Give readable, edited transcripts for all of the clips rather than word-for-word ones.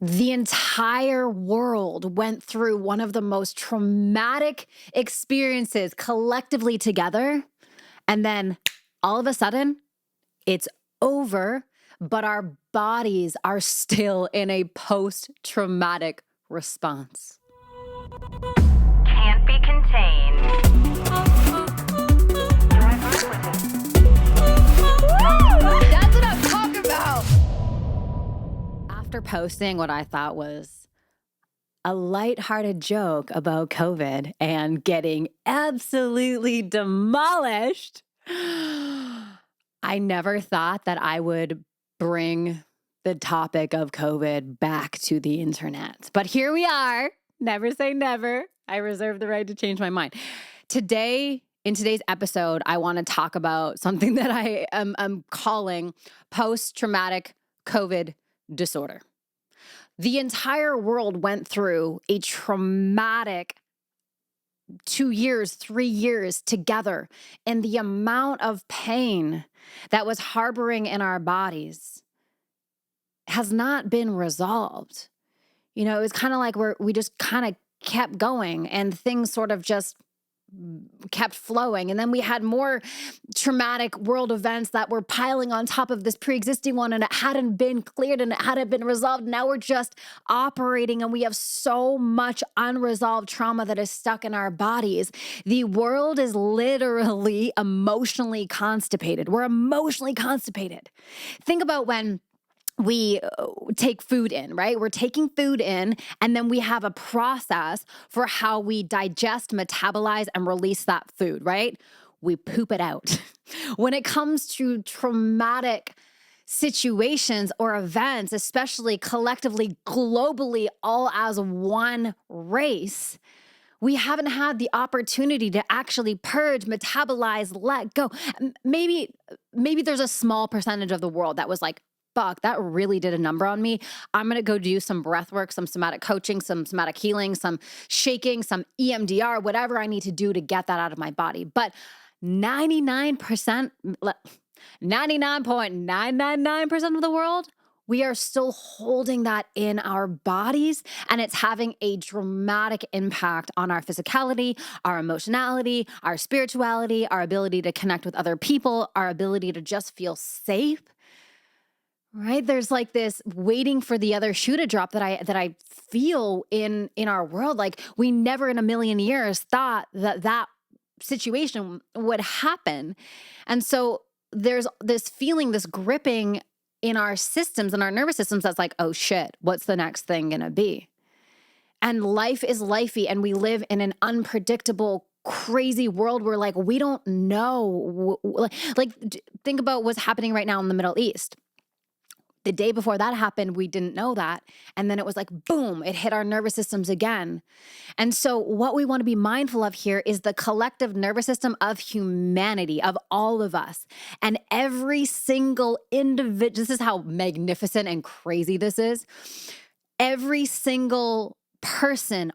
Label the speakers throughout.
Speaker 1: The entire world went through one of the most traumatic experiences collectively together. And then all of a sudden, it's over, but our bodies are still in a post-traumatic response.
Speaker 2: Can't be contained.
Speaker 1: That's what I'm talking about. After posting what I thought was a lighthearted joke about COVID and getting absolutely demolished, I never thought that I would bring the topic of COVID back to the internet. But here we are. Never say never. I reserve the right to change my mind. Today, in today's episode, I want to talk about something that I am calling post-traumatic COVID disorder. The entire world went through a traumatic 2 years, 3 years together, and the amount of pain that was harboring in our bodies has not been resolved. You know, it was kind of like we just kind of kept going and things sort of just kept flowing. And then we had more traumatic world events that were piling on top of this pre-existing one, and it hadn't been cleared and it hadn't been resolved. Now we're just operating and we have so much unresolved trauma that is stuck in our bodies. The world is literally emotionally constipated. We're emotionally constipated. Think about when we take food in, right? We're taking food in, and then we have a process for how we digest, metabolize, and release that food, right? We poop it out. When it comes to traumatic situations or events, especially collectively, globally, all as one race, we haven't had the opportunity to actually purge, metabolize, let go. Maybe there's a small percentage of the world that was like, fuck, that really did a number on me. I'm going to go do some breath work, some somatic coaching, some somatic healing, some shaking, some EMDR, whatever I need to do to get that out of my body. But 99.999% of the world, we are still holding that in our bodies, and it's having a dramatic impact on our physicality, our emotionality, our spirituality, our ability to connect with other people, our ability to just feel safe. Right? There's like this waiting for the other shoe to drop that I feel in our world. Like we never in a million years thought that situation would happen. And so there's this feeling, this gripping in our systems and our nervous systems that's like, oh shit, what's the next thing gonna be? And life is lifey, and we live in an unpredictable, crazy world where like we don't know. Like think about what's happening right now in the Middle East. The day before that happened, we didn't know that. And then it was like, boom, it hit our nervous systems again. And so what we want to be mindful of here is the collective nervous system of humanity, of all of us. And every single individual, this is how magnificent and crazy this is. Every single person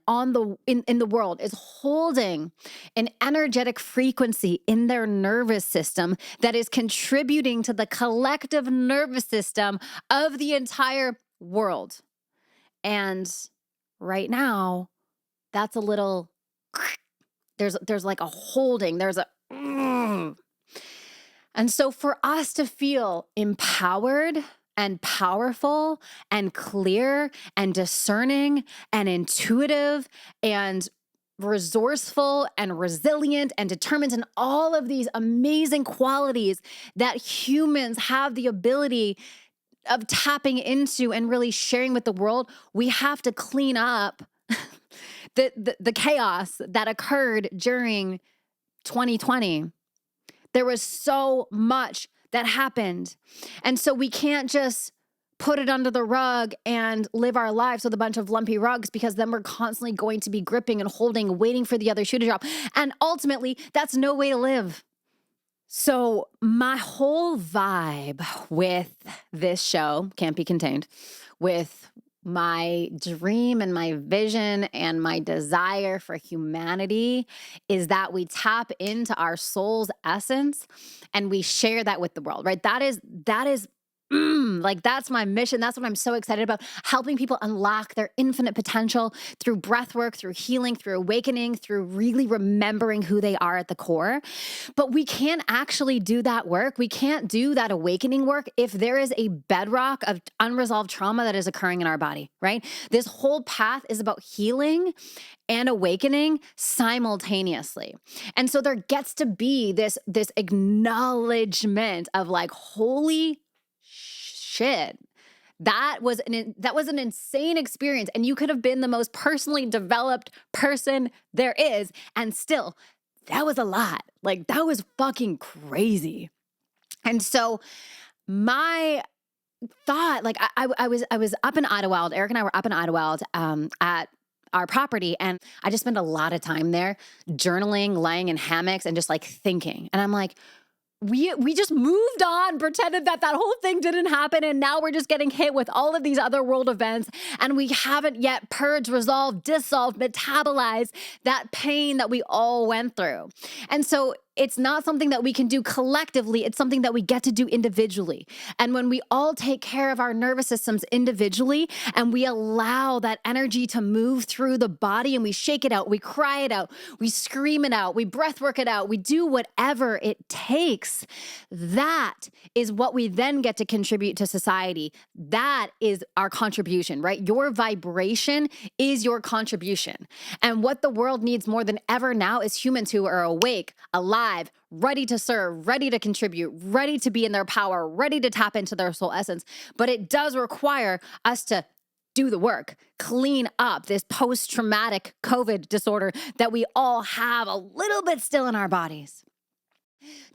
Speaker 1: in the world is holding an energetic frequency in their nervous system that is contributing to the collective nervous system of the entire world. And right now, that's a little, there's like a holding, there's a, and so for us to feel empowered and powerful and clear and discerning and intuitive and resourceful and resilient and determined, and all of these amazing qualities that humans have the ability of tapping into and really sharing with the world, we have to clean up the chaos that occurred during 2020. There was so much that happened. And so we can't just put it under the rug and live our lives with a bunch of lumpy rugs, because then we're constantly going to be gripping and holding, waiting for the other shoe to drop. And ultimately, that's no way to live. So my whole vibe with this show, Can't Be Contained, with my dream and my vision and my desire for humanity is that we tap into our soul's essence and we share that with the world, right? That is Like that's my mission. That's what I'm so excited about. Helping people unlock their infinite potential through breath work, through healing, through awakening, through really remembering who they are at the core. But we can't actually do that work. We can't do that awakening work if there is a bedrock of unresolved trauma that is occurring in our body, right? This whole path is about healing and awakening simultaneously. And so there gets to be this acknowledgement of like, holy shit. That was an insane experience, and you could have been the most personally developed person there is, and still, that was a lot. Like that was fucking crazy. And so my thought, like I was up in Idlewild. Eric and I were up in Idlewild at our property, and I just spent a lot of time there journaling, laying in hammocks, and just like thinking. And I'm like, we just moved on, pretended that whole thing didn't happen, and now we're just getting hit with all of these other world events, and we haven't yet purged, resolved, dissolved, metabolized that pain that we all went through. And so it's not something that we can do collectively. It's something that we get to do individually. And when we all take care of our nervous systems individually and we allow that energy to move through the body and we shake it out, we cry it out, we scream it out, we breath work it out, we do whatever it takes, that is what we then get to contribute to society. That is our contribution, right? Your vibration is your contribution. And what the world needs more than ever now is humans who are awake, alive, ready to serve, ready to contribute, ready to be in their power, ready to tap into their soul essence. But it does require us to do the work, clean up this post-traumatic COVID disorder that we all have a little bit still in our bodies.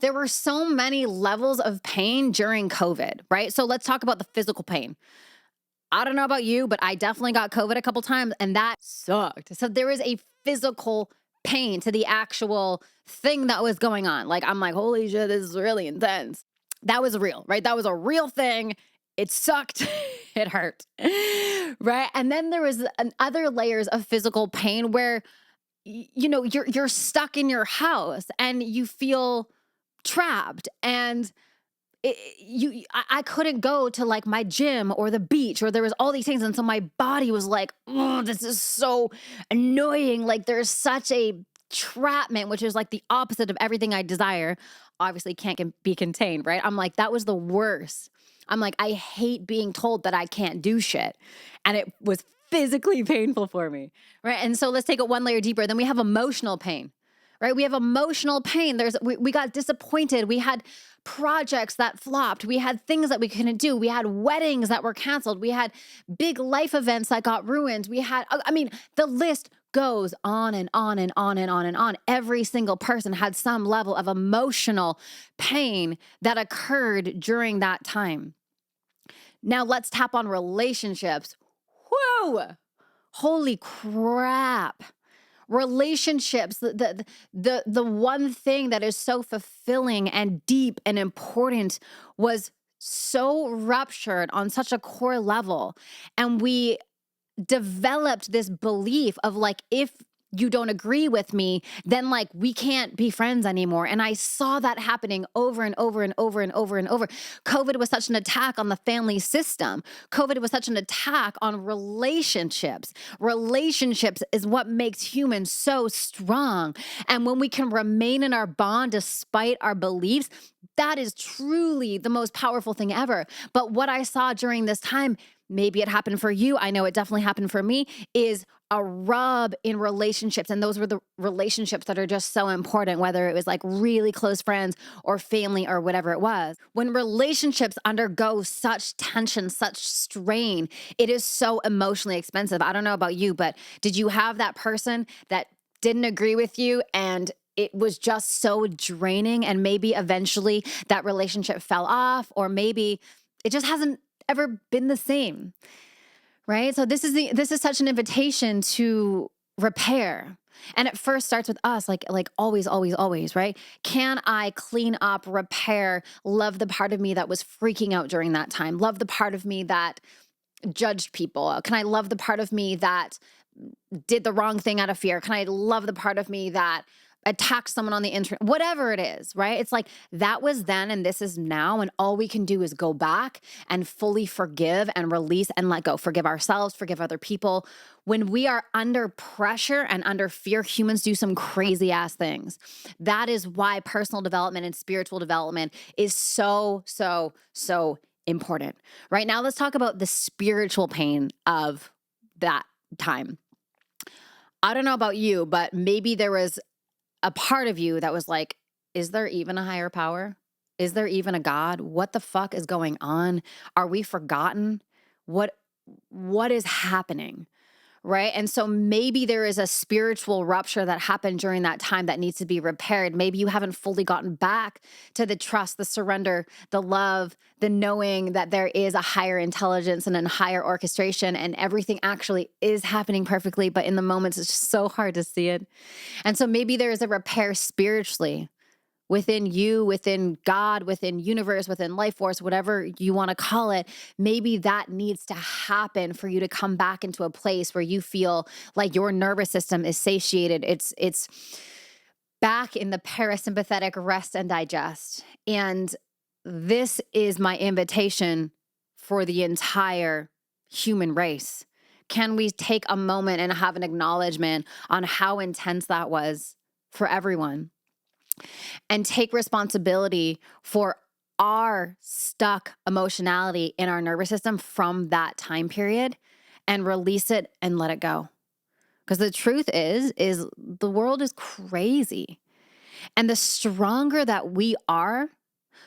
Speaker 1: There were so many levels of pain during COVID, right? So let's talk about the physical pain. I don't know about you, but I definitely got COVID a couple times and that sucked. So there is a physical pain to the actual thing that was going on. Like, I'm like, holy shit, this is really intense. That was real, right? That was a real thing. It sucked. It hurt, right? And then there was other layers of physical pain where, you know, you're stuck in your house and you feel trapped, and I couldn't go to like my gym or the beach, or there was all these things. And so my body was like, oh, this is so annoying. Like there's such a trapment, which is like the opposite of everything I desire. Obviously can't be contained, right? I'm like, that was the worst. I'm like, I hate being told that I can't do shit. And it was physically painful for me, right? And so let's take it one layer deeper. Then we have emotional pain. Right? We have emotional pain. We got disappointed. We had projects that flopped. We had things that we couldn't do. We had weddings that were canceled. We had big life events that got ruined. We had, I mean, the list goes on and on and on and on and on. Every single person had some level of emotional pain that occurred during that time. Now let's tap on relationships. Whoa! Holy crap. Relationships, the one thing that is so fulfilling and deep and important was so ruptured on such a core level. And we developed this belief of like, if you don't agree with me, then like we can't be friends anymore. And I saw that happening over and over and over and over and over. COVID was such an attack on the family system. COVID was such an attack on relationships. Relationships is what makes humans so strong. And when we can remain in our bond despite our beliefs, that is truly the most powerful thing ever. But what I saw during this time, maybe it happened for you, I know it definitely happened for me, is a rub in relationships. And those were the relationships that are just so important, whether it was like really close friends or family or whatever it was. When relationships undergo such tension, such strain, it is so emotionally expensive. I don't know about you, but did you have that person that didn't agree with you and it was just so draining, and maybe eventually that relationship fell off, or maybe it just hasn't ever been the same? Right? So this is such an invitation to repair. And it first starts with us, like always, always, always, right? Can I clean up, repair, love the part of me that was freaking out during that time? Love the part of me that judged people? Can I love the part of me that did the wrong thing out of fear? Can I love the part of me that attack someone on the internet, whatever it is, right? It's like that was then and this is now. And all we can do is go back and fully forgive and release and let go. Forgive ourselves, forgive other people. When we are under pressure and under fear, humans do some crazy ass things. That is why personal development and spiritual development is so, so, so important. Right now, let's talk about the spiritual pain of that time. I don't know about you, but maybe there was a part of you that was like, is there even a higher power? Is there even a God? What the fuck is going on? Are we forgotten? What is happening? Right? And so maybe there is a spiritual rupture that happened during that time that needs to be repaired. Maybe you haven't fully gotten back to the trust, the surrender, the love, the knowing that there is a higher intelligence and a higher orchestration and everything actually is happening perfectly. But in the moments, it's just so hard to see it. And so maybe there is a repair spiritually within you, within God, within universe, within life force, whatever you want to call it. Maybe that needs to happen for you to come back into a place where you feel like your nervous system is satiated. It's back in the parasympathetic rest and digest. And this is my invitation for the entire human race. Can we take a moment and have an acknowledgement on how intense that was for everyone? And take responsibility for our stuck emotionality in our nervous system from that time period and release it and let it go. Because the truth is the world is crazy. And the stronger that we are,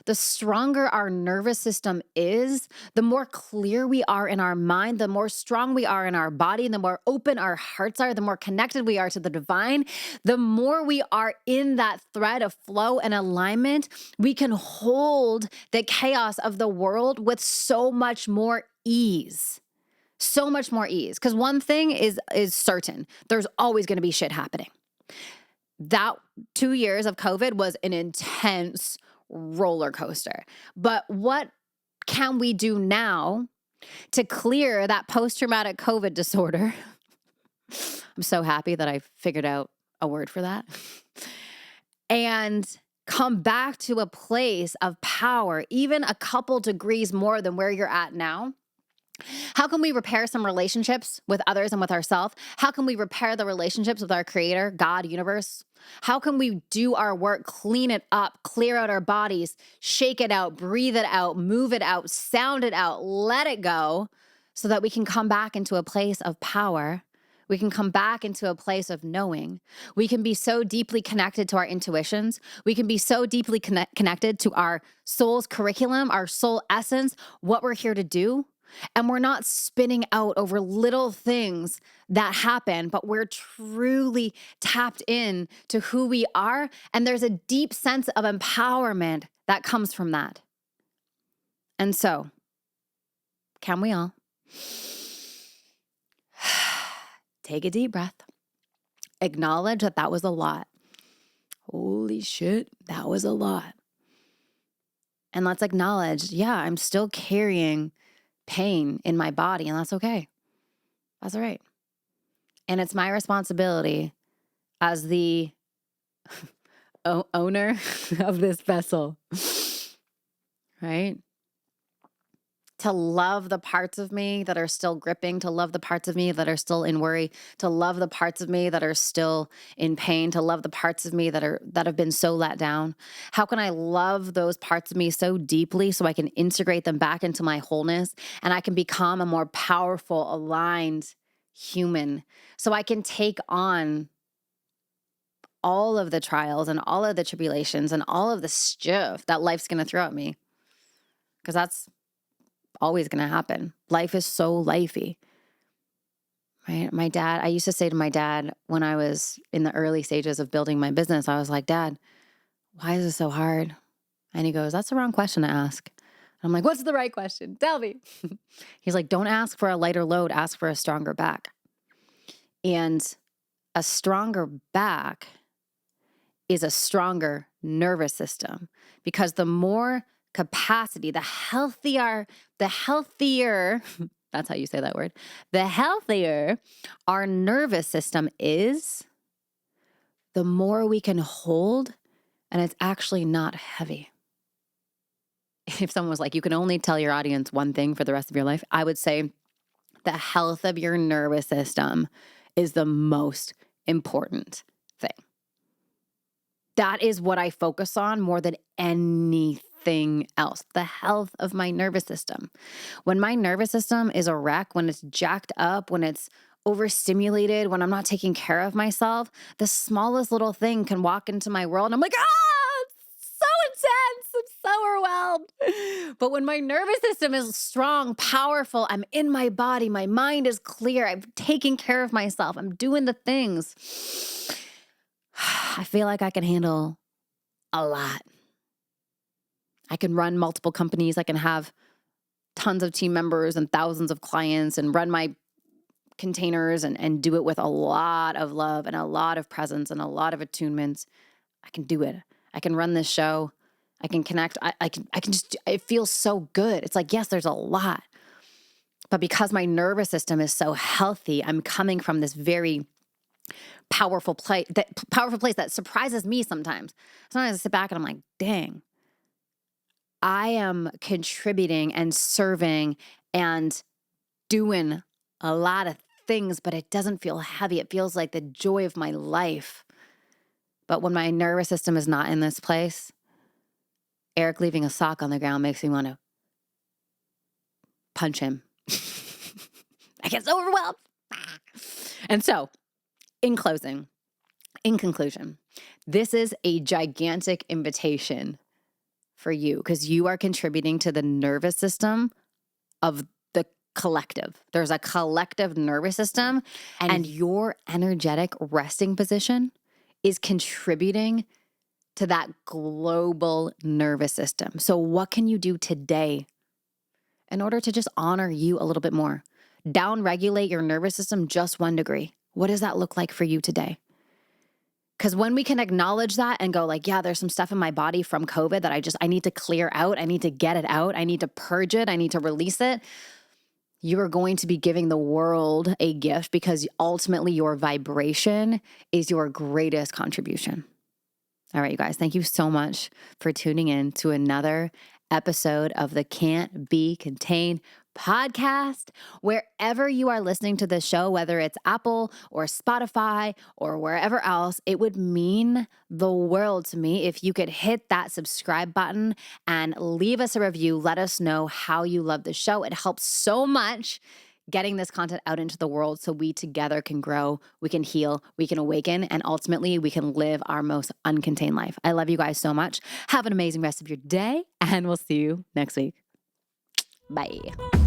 Speaker 1: the stronger our nervous system is, the more clear we are in our mind, the more strong we are in our body, the more open our hearts are, the more connected we are to the divine, the more we are in that thread of flow and alignment, we can hold the chaos of the world with so much more ease. So much more ease. Because one thing is certain, there's always going to be shit happening. That 2 years of COVID was an intense roller coaster. But what can we do now to clear that post-traumatic COVID disorder? I'm so happy that I figured out a word for that. And come back to a place of power, even a couple degrees more than where you're at now. How can we repair some relationships with others and with ourselves? How can we repair the relationships with our creator, God, universe? How can we do our work, clean it up, clear out our bodies, shake it out, breathe it out, move it out, sound it out, let it go so that we can come back into a place of power? We can come back into a place of knowing. We can be so deeply connected to our intuitions. We can be so deeply connected to our soul's curriculum, our soul essence, what we're here to do. And we're not spinning out over little things that happen, but we're truly tapped in to who we are. And there's a deep sense of empowerment that comes from that. And so, can we all take a deep breath, acknowledge that that was a lot. Holy shit, that was a lot. And let's acknowledge, yeah, I'm still carrying pain in my body, and that's okay. That's all right. And it's my responsibility as the owner of this vessel, right? To love the parts of me that are still gripping, to love the parts of me that are still in worry, to love the parts of me that are still in pain, to love the parts of me that have been so let down. How can I love those parts of me so deeply so I can integrate them back into my wholeness and I can become a more powerful, aligned human so I can take on all of the trials and all of the tribulations and all of the stuff that life's going to throw at me? Because that's always going to happen. Life is so lifey, right? My dad, I used to say to my dad when I was in the early stages of building my business, I was like, Dad, why is it so hard? And he goes, that's the wrong question to ask. I'm like, what's the right question? Tell me. He's like, don't ask for a lighter load, ask for a stronger back. And a stronger back is a stronger nervous system, because the more capacity, the healthier, that's how you say that word, the healthier our nervous system is, the more we can hold, and it's actually not heavy. If someone was like, you can only tell your audience one thing for the rest of your life, I would say the health of your nervous system is the most important thing. That is what I focus on more than anything else. The health of my nervous system. When my nervous system is a wreck, when it's jacked up, when it's overstimulated, when I'm not taking care of myself, the smallest little thing can walk into my world and I'm like, it's so intense. I'm so overwhelmed. But when my nervous system is strong, powerful, I'm in my body, my mind is clear, I'm taking care of myself, I'm doing the things, I feel like I can handle a lot. I can run multiple companies. I can have tons of team members and thousands of clients and run my containers and do it with a lot of love and a lot of presence and a lot of attunements. I can do it. I can run this show. I can connect. I can just, it feels so good. It's like, yes, there's a lot. But because my nervous system is so healthy, I'm coming from this very powerful place that surprises me sometimes. Sometimes I sit back and I'm like, dang, I am contributing and serving and doing a lot of things, but it doesn't feel heavy. It feels like the joy of my life. But when my nervous system is not in this place, Eric leaving a sock on the ground makes me want to punch him. I get so overwhelmed. And so, in conclusion, this is a gigantic invitation for you because you are contributing to the nervous system of the collective. There's a collective nervous system, and your energetic resting position is contributing to that global nervous system. So what can you do today in order to just honor you a little bit more? Down-regulate your nervous system just 1 degree. What does that look like for you today? Because when we can acknowledge that and go like, yeah, there's some stuff in my body from COVID that I need to clear out. I need to get it out. I need to purge it. I need to release it. You are going to be giving the world a gift because ultimately your vibration is your greatest contribution. All right, you guys, thank you so much for tuning in to another episode of the Can't Be Contained podcast. Wherever you are listening to this show, whether it's Apple or Spotify or wherever else, it would mean the world to me if you could hit that subscribe button and leave us a review. Let us know how you love the show. It helps so much getting this content out into the world so we together can grow, we can heal, we can awaken, and ultimately we can live our most uncontained life. I love you guys so much. Have an amazing rest of your day, and we'll see you next week. Bye.